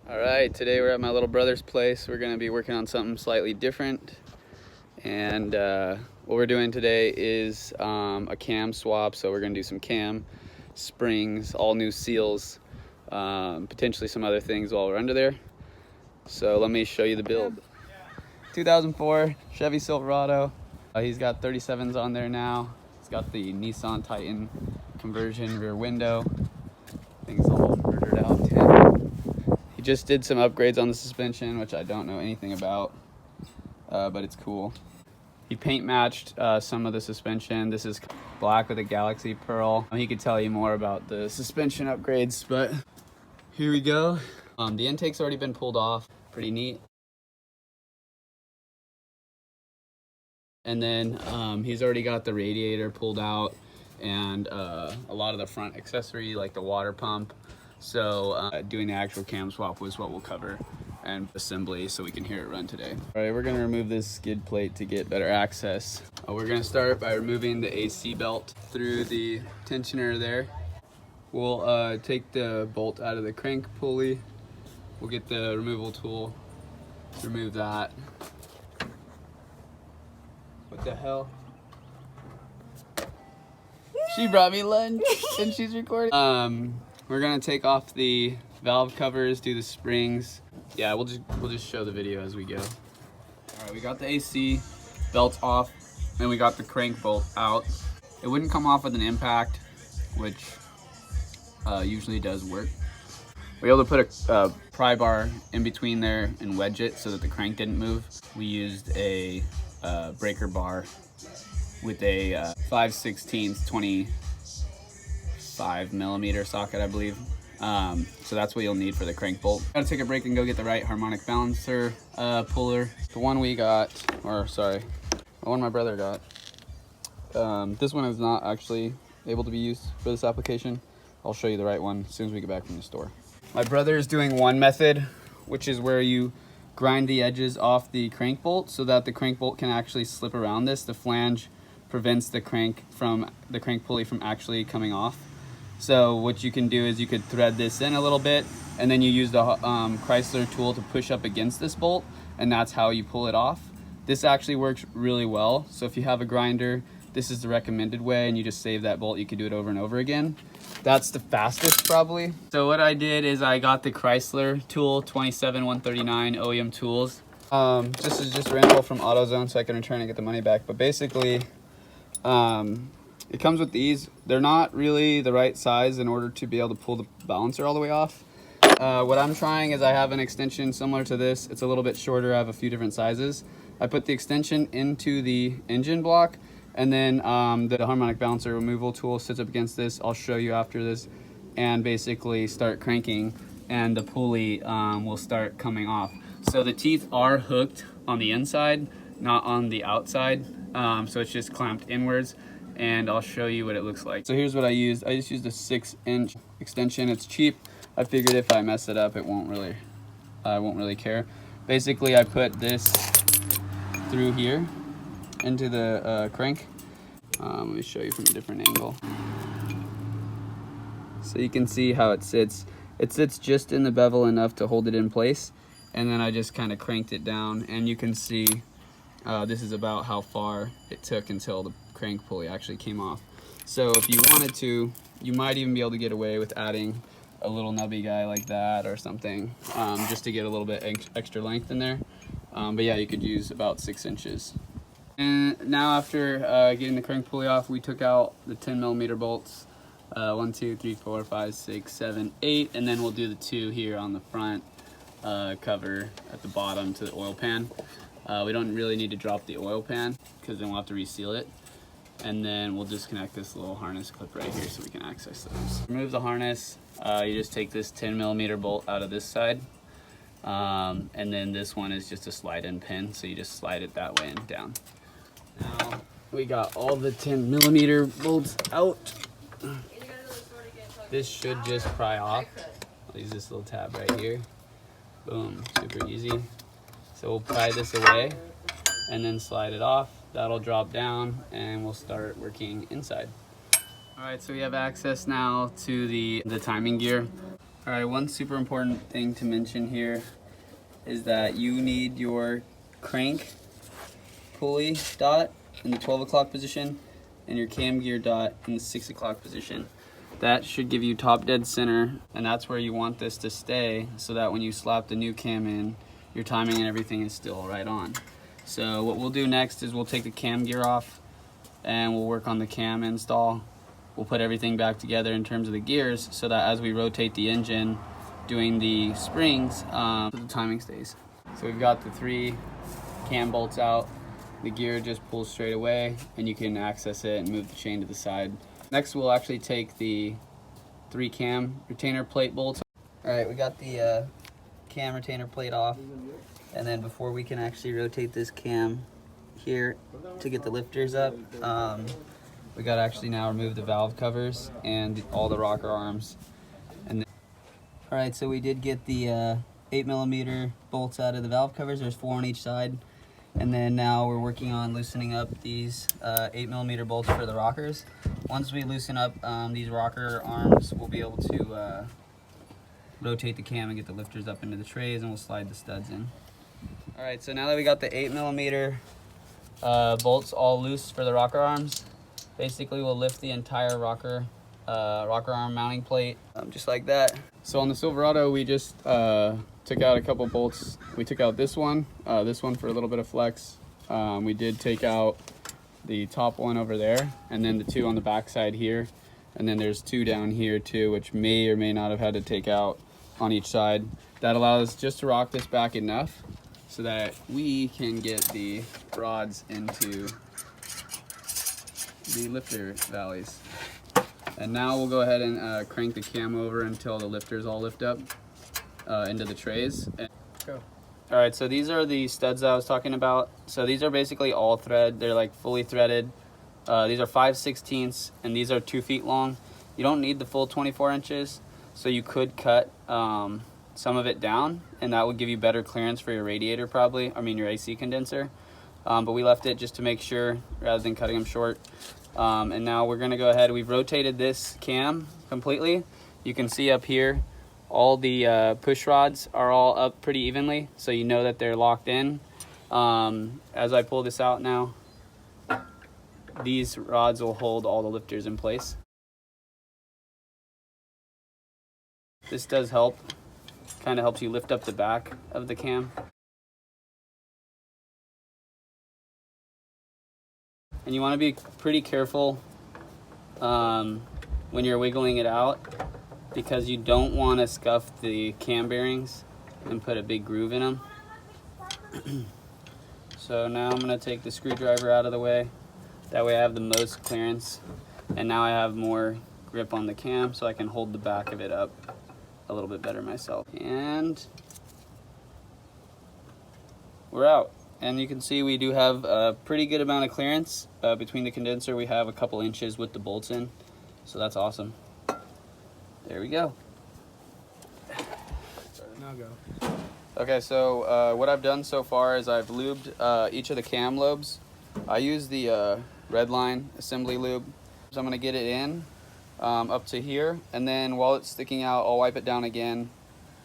All right, today we're at my little brother's place. We're gonna be working on something slightly different. And what we're doing today is a cam swap. So we're gonna do some cam, springs, all new seals, potentially some other things while we're under there. So let me show you the build. 2004 Chevy Silverado. He's got 37s on there now. He's got the Nissan Titan conversion rear window. Things all murdered out. He just did some upgrades on the suspension, which I don't know anything about, but it's cool. He paint matched some of the suspension. This is black with a Galaxy Pearl. He could tell you more about the suspension upgrades, but here we go. The intake's already been pulled off. Pretty neat. And then he's already got the radiator pulled out and a lot of the front accessory like the water pump. So doing the actual cam swap was what we'll cover, and assembly so we can hear it run today. All right, we're gonna remove this skid plate to get better access. We're gonna start by removing the AC belt through the tensioner there. We'll take the bolt out of the crank pulley. We'll get the removal tool, remove that. What the hell? She brought me lunch and she's recording. We're gonna take off the valve covers, do the springs. Yeah, we'll just show the video as we go. All right, we got the AC belt off and we got the crank bolt out. It wouldn't come off with an impact, which usually does work. We were able to put a pry bar in between there and wedge it so that the crank didn't move. We used a breaker bar with a 5/16 25 millimeter socket, I believe. So that's what you'll need for the crank bolt. Gotta take a break and go get the right harmonic balancer puller. The one we got, or sorry, the one my brother got. This one is not actually able to be used for this application. I'll show you the right one as soon as we get back from the store. My brother is doing one method, which is where you grind the edges off the crank bolt so that the crank bolt can actually slip around this. The flange prevents the crank pulley from actually coming off. So what you can do is you could thread this in a little bit and then you use the Chrysler tool to push up against this bolt, and that's how you pull it off. This actually works really well. So if you have a grinder, this is the recommended way, and you just save that bolt. You can do it over and over again. That's the fastest probably. So what I did is I got the Chrysler tool 27139 OEM tools. This is just rental from AutoZone, so I can return and get the money back. But basically, it comes with these. They're not really the right size in order to be able to pull the balancer all the way off. What I'm trying is I have an extension similar to this. It's a little bit shorter. I have a few different sizes. I put the extension into the engine block, and then the harmonic balancer removal tool sits up against this. I'll show you after this, and basically start cranking, and the pulley will start coming off. So the teeth are hooked on the inside, not on the outside. So it's just clamped inwards, and I'll show you what it looks like. So here's what I used. I just used a 6-inch extension. It's cheap. I figured if I mess it up, I won't really care. Basically, I put this through here into the crank. Let me show you from a different angle. So you can see how it sits. It sits just in the bevel enough to hold it in place, and then I just kind of cranked it down, and you can see this is about how far it took until the crank pulley actually came off. So if you wanted to, you might even be able to get away with adding a little nubby guy like that or something, just to get a little bit extra length in there. But yeah, you could use about 6 inches. And now after getting the crank pulley off, we took out the 10 millimeter bolts. 1, 2, 3, 4, 5, 6, 7, 8, and then we'll do the 2 here on the front cover at the bottom to the oil pan. We don't really need to drop the oil pan because then we'll have to reseal it. And then we'll disconnect this little harness clip right here so we can access those. Remove the harness. You just take this 10 millimeter bolt out of this side. And then this one is just a slide-in pin, so you just slide it that way and down. Now we got all the 10 millimeter bolts out. This should just pry off. I'll use this little tab right here. Boom, super easy. So we'll pry this away and then slide it off. That'll drop down and we'll start working inside. All right, so we have access now to the timing gear. All right, one super important thing to mention here is that you need your crank pulley dot in the 12 o'clock position and your cam gear dot in the 6 o'clock position. That should give you top dead center, and that's where you want this to stay so that when you slap the new cam in, your timing and everything is still right on. So what we'll do next is we'll take the cam gear off and we'll work on the cam install. We'll put everything back together in terms of the gears so that as we rotate the engine doing the springs, the timing stays. So we've got the 3 cam bolts out. The gear just pulls straight away and you can access it and move the chain to the side. Next we'll actually take the 3 cam retainer plate bolts. All right, we got the cam retainer plate off, and then before we can actually rotate this cam here to get the lifters up, we got to actually now remove the valve covers and all the rocker arms. And then, all right, so we did get the 8mm bolts out of the valve covers. There's 4 on each side. And then now we're working on loosening up these 8mm bolts for the rockers. Once we loosen up these rocker arms, we'll be able to rotate the cam and get the lifters up into the trays, and we'll slide the studs in. All right, so now that we got the 8mm bolts all loose for the rocker arms, basically we'll lift the entire rocker arm mounting plate just like that. So on the Silverado, we just took out a couple bolts. We took out this one for a little bit of flex. We did take out the top one over there, and then the 2 on the back side here, and then there's 2 down here too, which may or may not have had to take out on each side. That allows us just to rock this back enough so that we can get the rods into the lifter valleys. And now we'll go ahead and crank the cam over until the lifters all lift up into the trays. Go. All right, so these are the studs that I was talking about. So these are basically all thread. They're like fully threaded. These are 5/16, and these are 2 feet long. You don't need the full 24 inches, so you could cut some of it down, and that would give you better clearance for your radiator probably, I mean your AC condenser. But we left it just to make sure rather than cutting them short. And now we're gonna go ahead, we've rotated this cam completely. You can see up here, all the push rods are all up pretty evenly, so you know that they're locked in. As I pull this out now, these rods will hold all the lifters in place. This does help, kind of helps you lift up the back of the cam. And you want to be pretty careful when you're wiggling it out, because you don't want to scuff the cam bearings and put a big groove in them. So now I'm going to take the screwdriver out of the way. That way I have the most clearance, and now I have more grip on the cam so I can hold the back of it up a little bit better myself. And we're out. And you can see we do have a pretty good amount of clearance between the condenser. We have a couple inches with the bolts in, so that's awesome. There we go. Now go. Okay, so what I've done so far is I've lubed each of the cam lobes. I use the Redline assembly lube. So I'm gonna get it in up to here, and then while it's sticking out, I'll wipe it down again,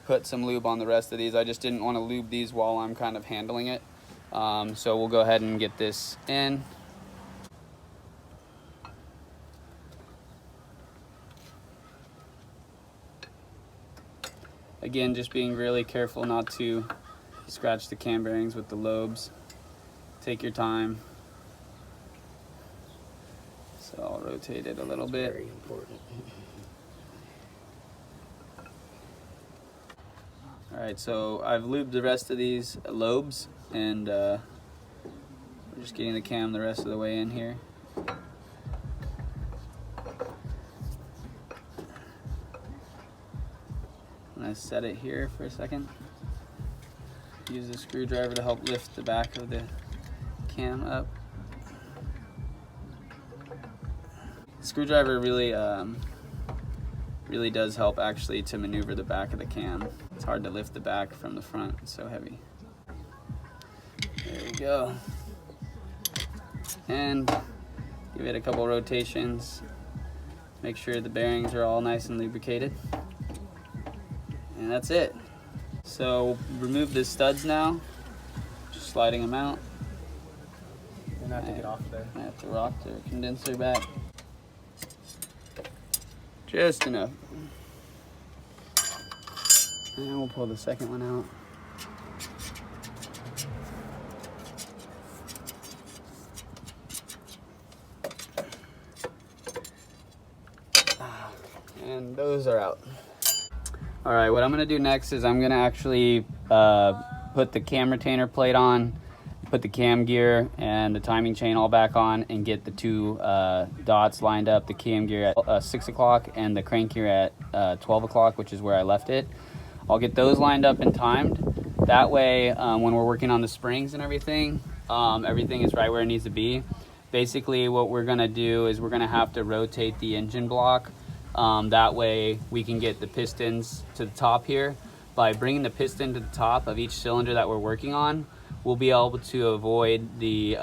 put some lube on the rest of these. I just didn't want to lube these while I'm kind of handling it. So we'll go ahead and get this in. Again, just being really careful not to scratch the cam bearings with the lobes. Take your time. So I'll rotate it a little bit. Very important. Alright, so I've lubed the rest of these lobes, and we're just getting the cam the rest of the way in here. I'm going to set it here for a second. Use the screwdriver to help lift the back of the cam up. The screwdriver really does help actually to maneuver the back of the cam. It's hard to lift the back from the front, it's so heavy. There we go. And give it a couple rotations. Make sure the bearings are all nice and lubricated. And that's it. So remove the studs now, just sliding them out. You're gonna have to get off of there. I have to rock the condenser back. Just enough. And we'll pull the second one out. And those are out. All right, what I'm gonna do next is I'm gonna actually put the cam retainer plate on, put the cam gear and the timing chain all back on, and get the two dots lined up, the cam gear at 6 o'clock and the crank gear at 12 o'clock, which is where I left it. I'll get those lined up and timed. That way, when we're working on the springs and everything, everything is right where it needs to be. Basically, what we're gonna do is we're gonna have to rotate the engine block. That way we can get the pistons to the top here. By bringing the piston to the top of each cylinder that we're working on, we'll be able to avoid the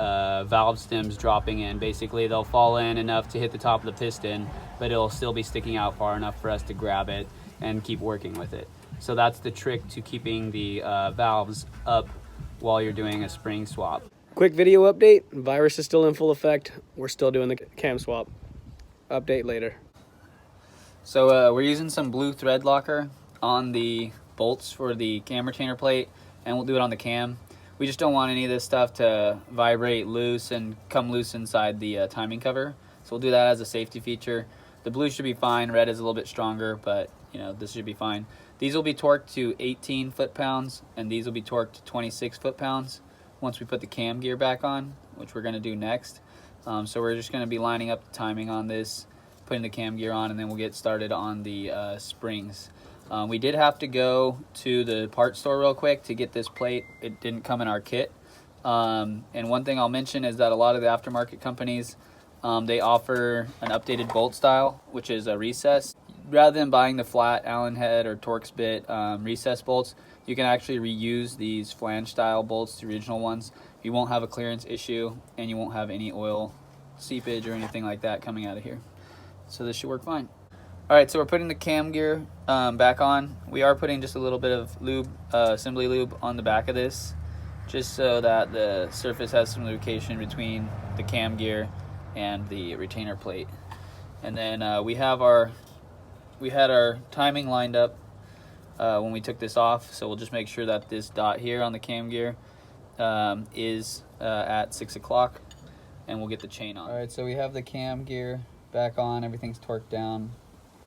valve stems dropping in. Basically, they'll fall in enough to hit the top of the piston, but it'll still be sticking out far enough for us to grab it and keep working with it. So that's the trick to keeping the valves up while you're doing a spring swap. Quick video update. Virus is still in full effect. We're still doing the cam swap. Update later. So we're using some blue thread locker on the bolts for the cam retainer plate, and we'll do it on the cam. We just don't want any of this stuff to vibrate loose and come loose inside the timing cover. So we'll do that as a safety feature. The blue should be fine. Red is a little bit stronger, but you know, this should be fine. These will be torqued to 18 foot-pounds, and these will be torqued to 26 foot-pounds once we put the cam gear back on, which we're gonna do next. So we're just gonna be lining up the timing on this, putting the cam gear on, and then we'll get started on the springs. We did have to go to the parts store real quick to get this plate. It didn't come in our kit. And one thing I'll mention is that a lot of the aftermarket companies, they offer an updated bolt style, which is a recess. Rather than buying the flat Allen head or Torx bit recess bolts, you can actually reuse these flange style bolts, the original ones. You won't have a clearance issue, and you won't have any oil seepage or anything like that coming out of here. So this should work fine. All right, so we're putting the cam gear back on. We are putting just a little bit of lube, assembly lube on the back of this, just so that the surface has some lubrication between the cam gear and the retainer plate. And then we had our timing lined up when we took this off, so we'll just make sure that this dot here on the cam gear is at 6 o'clock, and we'll get the chain on. All right, so we have the cam gear back on, everything's torqued down.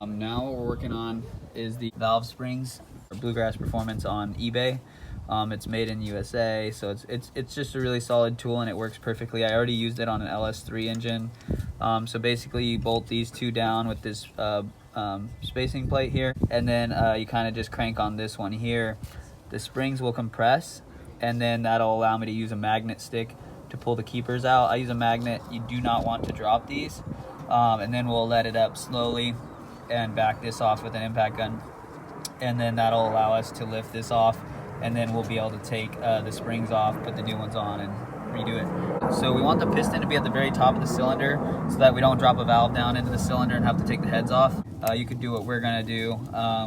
Now what we're working on is the valve springs, Bluegrass Performance on eBay. It's made in USA, so it's just a really solid tool, and it works perfectly. I already used it on an LS3 engine. So basically you bolt these two down with this spacing plate here, and then you kind of just crank on this one here. The springs will compress, and then that'll allow me to use a magnet stick to pull the keepers out. I use a magnet. You do not want to drop these. And then we'll let it up slowly and back this off with an impact gun, and then that'll allow us to lift this off, and then we'll be able to take the springs off, put the new ones on, and redo it. So we want the piston to be at the very top of the cylinder so that we don't drop a valve down into the cylinder and have to take the heads off. You could do what we're gonna do,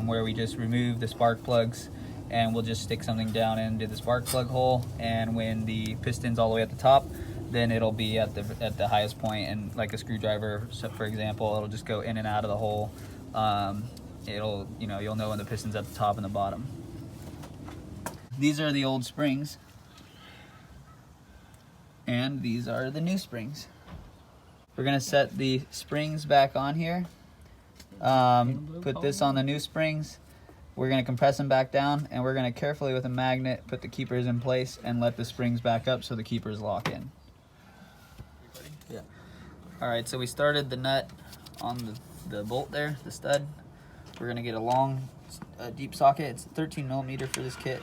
where we just remove the spark plugs, and we'll just stick something down into the spark plug hole, and when the piston's all the way at the top, then it'll be at the highest point, and like a screwdriver, so for example, it'll just go in and out of the hole. You'll know when the piston's at the top and the bottom. These are the old springs, and these are the new springs. We're gonna set the springs back on here. Put this on the new springs. We're gonna compress them back down, and we're gonna carefully with a magnet put the keepers in place and let the springs back up so the keepers lock in. Yeah. All right, so we started the nut on the bolt there, the stud. We're gonna get a long, deep socket. It's 13 millimeter for this kit.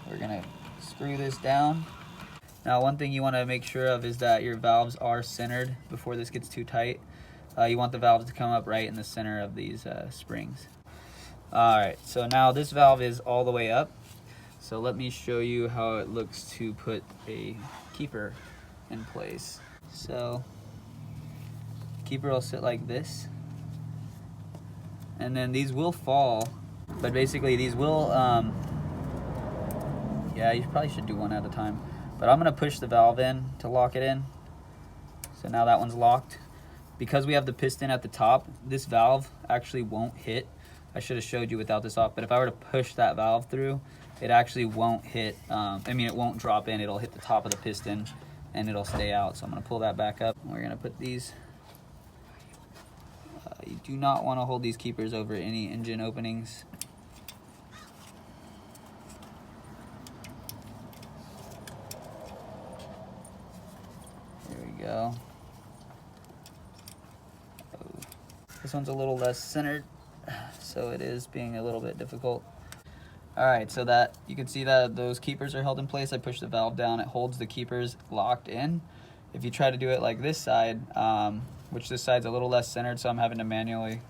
We're gonna screw this down. Now, one thing you wanna make sure of is that your valves are centered before this gets too tight. You want the valves to come up right in the center of these springs. All right, so now this valve is all the way up. So let me show you how it looks to put a keeper in place. So keeper will sit like this, and then these will fall But basically these will, yeah, you probably should do one at a time. But I'm gonna push the valve in to lock it in. So now that one's locked. Because we have the piston at the top, this valve actually won't hit. I should have showed you without this off, but if I were to push that valve through, it actually won't hit, I mean, it won't drop in, it'll hit the top of the piston and it'll stay out. So I'm gonna pull that back up. We're gonna put these, you do not wanna hold these keepers over any engine openings. There we go. This one's a little less centered, so it is being a little bit difficult. All right, so that you can see that those keepers are held in place. I push the valve down, it holds the keepers locked in. If you try to do it like this side, which this side's a little less centered, so I'm having to manually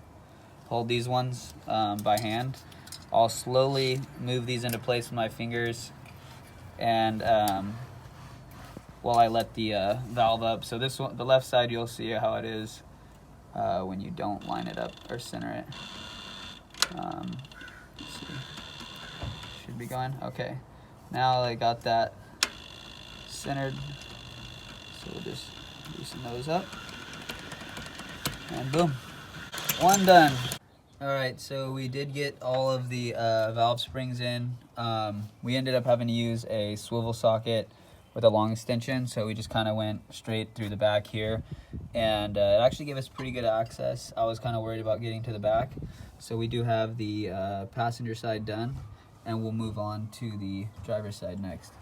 hold these ones by hand. I'll slowly move these into place with my fingers and while I let the valve up. So this one, the left side, you'll see how it is when you don't line it up or center it. Let's see. Should be going. Okay. Now I got that centered. So we'll just loosen those up. And boom. One done. Alright, so we did get all of the valve springs in. We ended up having to use a swivel socket with a long extension, so we just kind of went straight through the back here, and it actually gave us pretty good access. I was kind of worried about getting to the back, so we do have the passenger side done, and we'll move on to the driver's side next.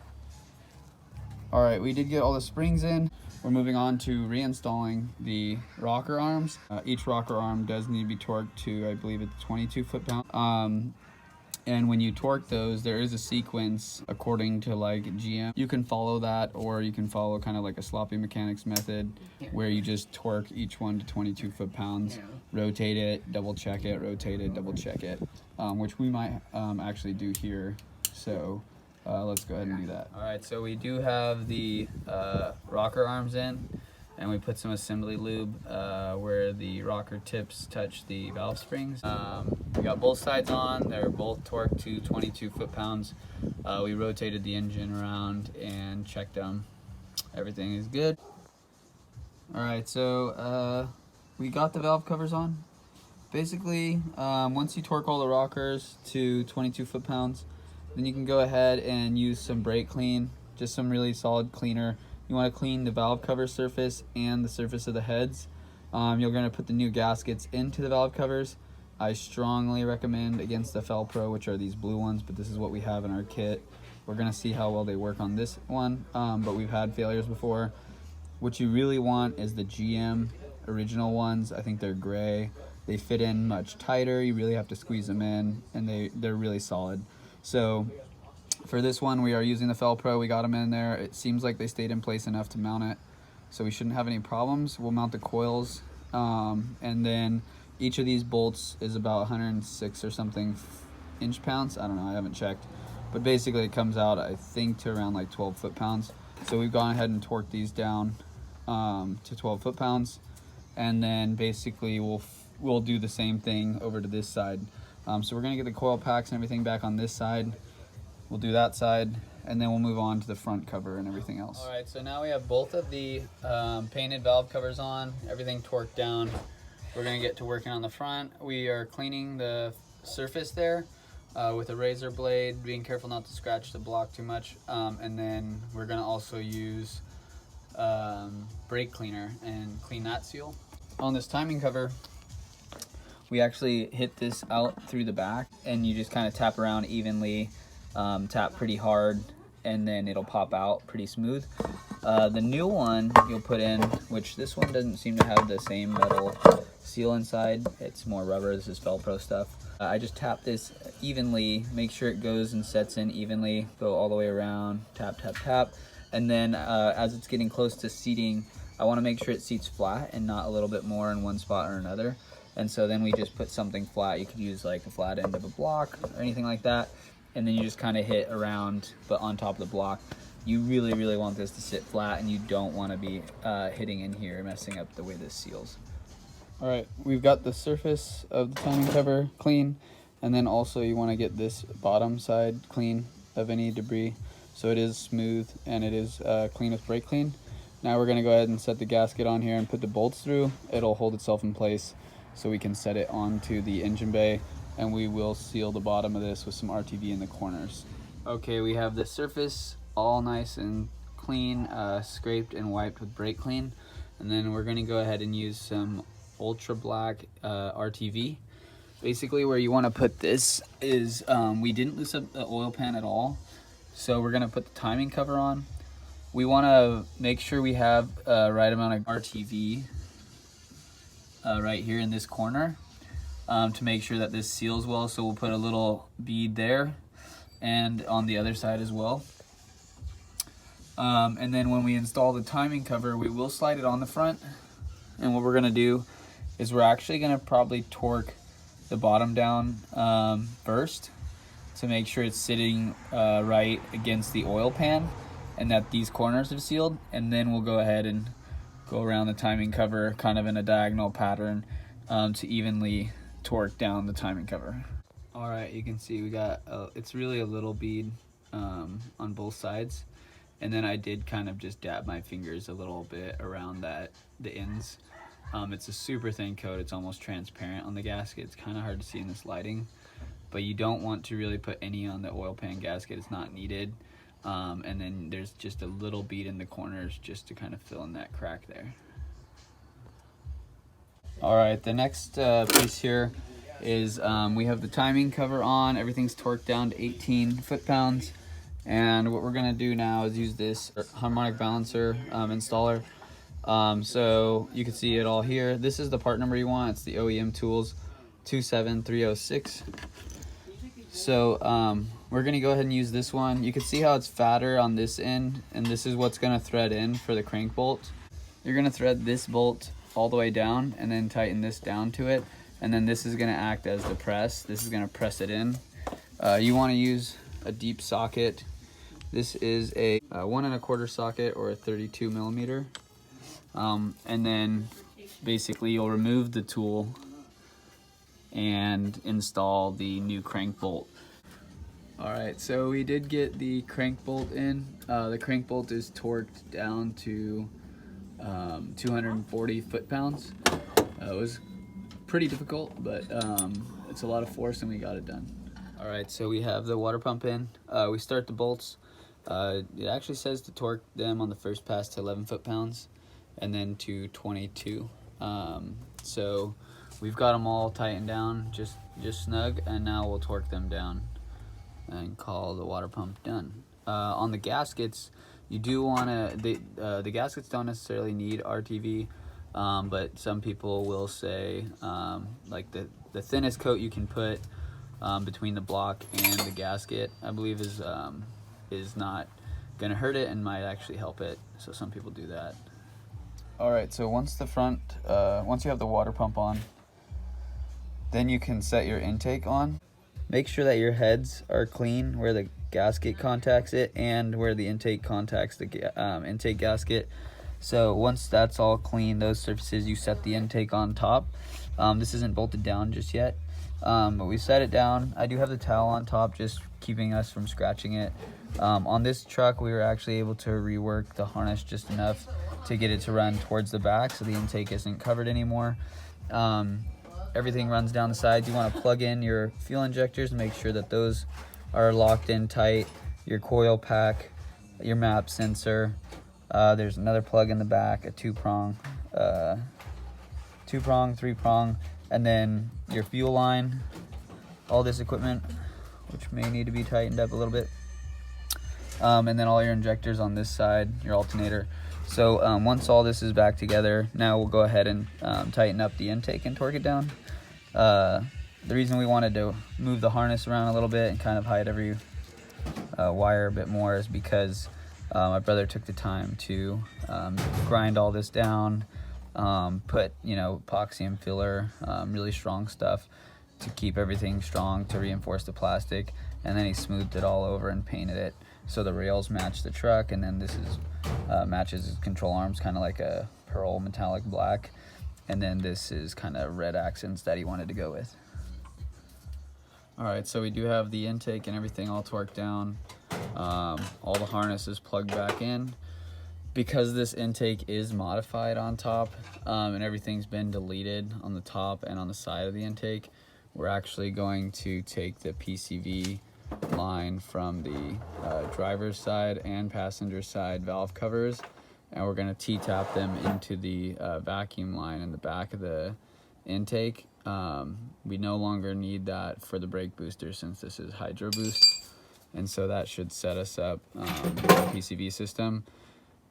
All right, we did get all the springs in. We're moving on to reinstalling the rocker arms. Each rocker arm does need to be torqued to, I believe it's 22 foot-pounds. And when you torque those, there is a sequence according to like GM. You can follow that, or you can follow kind of like a sloppy mechanics method where you just torque each one to 22 foot-pounds, rotate it, double check it, rotate it, double check it, which we might actually do here. So let's go ahead and do that. All right, so we do have the rocker arms in, and we put some assembly lube where the rocker tips touch the valve springs. We got both sides on. They're both torqued to 22 foot-pounds. We rotated the engine around and checked them. Everything is good. All right, so we got the valve covers on. Basically, once you torque all the rockers to 22 foot-pounds, then you can go ahead and use some brake clean, just some really solid cleaner. You want to clean the valve cover surface and the surface of the heads. You're going to put the new gaskets into the valve covers. I strongly recommend against the Felpro, which are these blue ones, but this is what we have in our kit. We're going to see how well they work on this one, but we've had failures before. What you really want is the GM original ones. I think they're gray. They fit in much tighter. You really have to squeeze them in, and they're really solid. So for this one, we are using the Felpro. We got them in there. It seems like they stayed in place enough to mount it, so we shouldn't have any problems. We'll mount the coils, and then each of these bolts is about 106 or something inch-pounds. I don't know, I haven't checked. But basically it comes out, I think, to around like 12 foot-pounds. So we've gone ahead and torqued these down to 12 foot-pounds. And then basically we'll do the same thing over to this side. So we're gonna get the coil packs and everything back on this side. We'll do that side, and then we'll move on to the front cover and everything else. All right, so now we have both of the painted valve covers on, everything torqued down. We're gonna get to working on the front. We are cleaning the surface there with a razor blade, being careful not to scratch the block too much. And then we're gonna also use brake cleaner and clean that seal. On this timing cover, we actually hit this out through the back, and you just kind of tap around evenly, tap pretty hard, and then it'll pop out pretty smooth. The new one you'll put in, which this one doesn't seem to have the same metal seal inside, it's more rubber. This is Felpro stuff. I just tap this evenly, make sure it goes and sets in evenly, go all the way around, tap, tap, tap. And then as it's getting close to seating, I want to make sure it seats flat and not a little bit more in one spot or another. And so then we just put something flat. You could use like a flat end of a block or anything like that. And then you just kind of hit around, but on top of the block. You really, really want this to sit flat, and you don't want to be hitting in here, messing up the way this seals. All right, we've got the surface of the timing cover clean. And then also you want to get this bottom side clean of any debris, so it is smooth and it is clean with brake clean. Now we're going to go ahead and set the gasket on here and put the bolts through. It'll hold itself in place so we can set it onto the engine bay, and we will seal the bottom of this with some RTV in the corners. Okay, we have the surface all nice and clean, scraped and wiped with brake clean. And then we're going to go ahead and use some ultra black RTV. Basically where you want to put this is, we didn't loosen up the oil pan at all, so we're going to put the timing cover on. We want to make sure we have right amount of RTV right here in this corner to make sure that this seals well. So we'll put a little bead there and on the other side as well. And then when we install the timing cover, we will slide it on the front. And what we're going to do is we're actually going to probably torque the bottom down first to make sure it's sitting right against the oil pan and that these corners are sealed. And then we'll go ahead and go around the timing cover kind of in a diagonal pattern to evenly torque down the timing cover. All right, you can see we got, it's really a little bead on both sides. And then I did kind of just dab my fingers a little bit around the ends. It's a super thin coat. It's almost transparent on the gasket. It's kind of hard to see in this lighting, but you don't want to really put any on the oil pan gasket. It's not needed. And then there's just a little bead in the corners just to kind of fill in that crack there. All right, the next piece here is we have the timing cover on. Everything's torqued down to 18 foot-pounds. And what we're gonna do now is use this harmonic balancer installer. So you can see it all here. This is the part number you want. It's the OEM Tools 27306. So we're gonna go ahead and use this one. You can see how it's fatter on this end, and this is what's gonna thread in for the crank bolt. You're gonna thread this bolt all the way down and then tighten this down to it. And then this is gonna act as the press. This is gonna press it in. You wanna use a deep socket. This is a 1 1/4 socket or a 32 millimeter. And then basically you'll remove the tool and install the new crank bolt. All right, so we did get the crank bolt in. The crank bolt is torqued down to 240 foot-pounds. It was pretty difficult, but it's a lot of force and we got it done. All right, so we have the water pump in. We start the bolts. It actually says to torque them on the first pass to 11 foot-pounds and then to 22. So we've got them all tightened down, just snug, and now we'll torque them down and call the water pump done. On the gaskets, you do want to, the gaskets don't necessarily need RTV, but some people will say like the thinnest coat you can put between the block and the gasket, I believe is not gonna hurt it and might actually help it. So some people do that. All right, so once you have the water pump on, then you can set your intake on. Make sure that your heads are clean where the gasket contacts it and where the intake contacts the intake gasket. So once that's all clean, those surfaces, you set the intake on top. This isn't bolted down just yet, but we set it down. I do have the towel on top, just keeping us from scratching it. On this truck, we were actually able to rework the harness just enough to get it to run towards the back so the intake isn't covered anymore. Everything runs down the sides. You want to plug in your fuel injectors and make sure that those are locked in tight. Your coil pack, your map sensor. There's another plug in the back, a two-prong, three-prong, and then your fuel line. All this equipment, which may need to be tightened up a little bit. And then all your injectors on this side, your alternator. So once all this is back together, now we'll go ahead and tighten up the intake and torque it down. The reason we wanted to move the harness around a little bit and kind of hide every wire a bit more is because my brother took the time to grind all this down, put epoxy and filler, really strong stuff to keep everything strong, to reinforce the plastic, and then he smoothed it all over and painted it so the rails match the truck, and then this is matches his control arms, kind of like a pearl metallic black, and then this is kind of red accents that he wanted to go with. All right, so we do have the intake and everything all torqued down. All the harness is plugged back in. Because this intake is modified on top and everything's been deleted on the top and on the side of the intake, we're actually going to take the PCV line from the driver's side and passenger side valve covers, and we're going to T-tap them into the vacuum line in the back of the intake. We no longer need that for the brake booster since this is hydro boost, and so that should set us up the PCV system.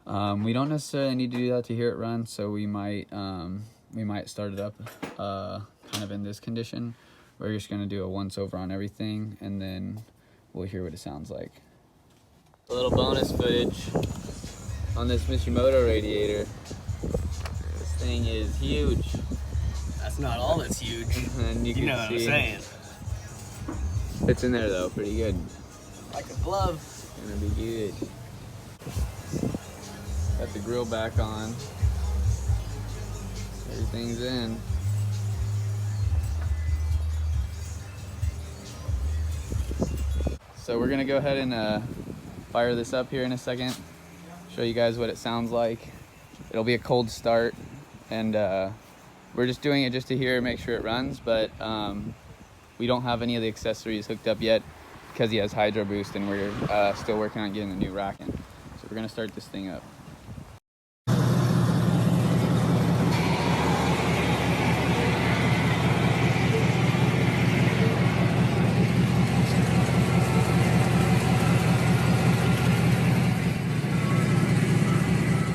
We don't necessarily need to do that to hear it run, so we might start it up kind of in this condition. We're just going to do a once over on everything, and then we'll hear what it sounds like. A little bonus footage on this Mishimoto radiator. This thing is huge. That's not all that's huge. And you know can what see I'm saying. Fits in there though, pretty good. Like a glove. It's gonna be good. Got the grill back on. Everything's in. So we're gonna go ahead and fire this up here in a second. Show you guys what it sounds like. It'll be a cold start, and we're just doing it just to hear, make sure it runs, but we don't have any of the accessories hooked up yet because he has hydro boost, and we're still working on getting the new rack in. So we're gonna start this thing up.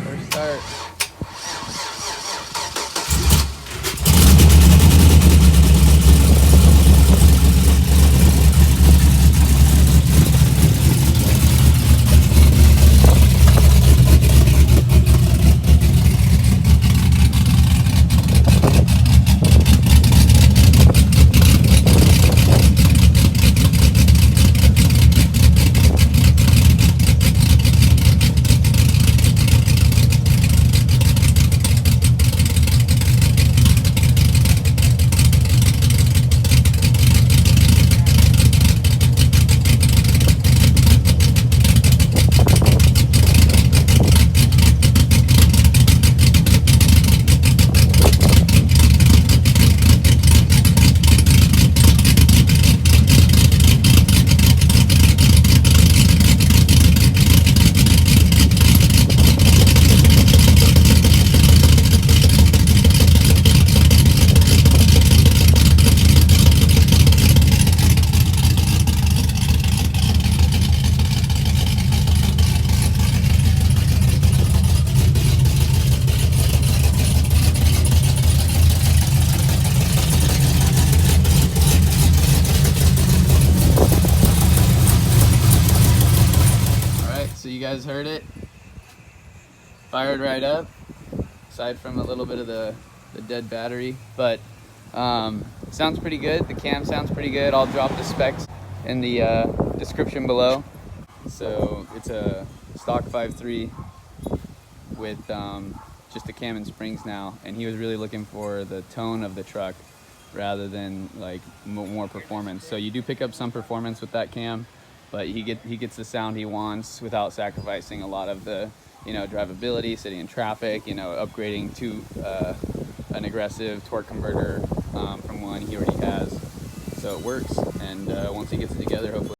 First start. So you guys heard it, fired right up, aside from a little bit of the dead battery, but sounds pretty good. The cam sounds pretty good. I'll drop the specs in the description below. So it's a stock 5.3 with just a cam and springs now, and he was really looking for the tone of the truck rather than like more performance. So you do pick up some performance with that cam, but he gets the sound he wants without sacrificing a lot of the, drivability, sitting in traffic, upgrading to an aggressive torque converter from one he already has. So it works, and once he gets it together, hopefully